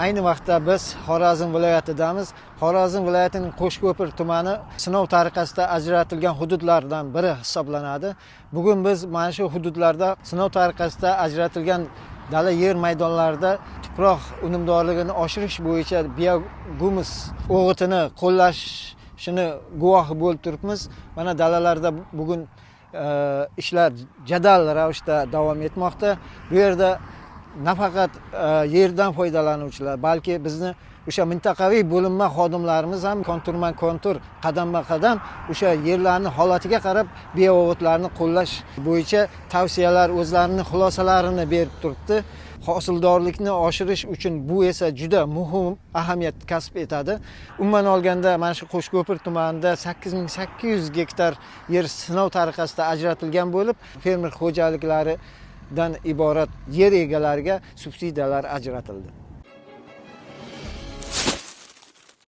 Ayni vaqtda biz Xorazm viloyatidamiz. Xorazm viloyatining Qo'shko'pir tumani sinov tariqasida ajratilgan hududlardan biri hisoblanadi. Bugun biz mana shu hududlarda sinov tariqasida ajratilgan dala yer maydonlarida tuproq unumdorligini oshirish bo'yicha biogumus o'g'itini qo'llashini guvohi bo'lib turibmiz. Mana dalalarda bugun ishlar jadal ravishda davom etmoqda. Bu yerda nafaqat yerdan foydalanuvchilar, balki bizni o'sha mintaqaviy bo'linma xodimlarimiz ham kontur qadamma-qadam o'sha yerlarning holatiga qarab bio'g'itlarni qo'llash bo'yicha tavsiyalar, o'zlarining xulosalarini berib turibdi. Hosildorlikni oshirish uchun bu esa juda muhim ahamiyat kasb etadi. Umuman olganda mana shu Qo'shko'pir tumanida 8800 gektar yer sinov tariqasida ajratilgan bo'lib, fermer xo'jaliklaridan iborat yer egalariga subsidiyalar ajratildi.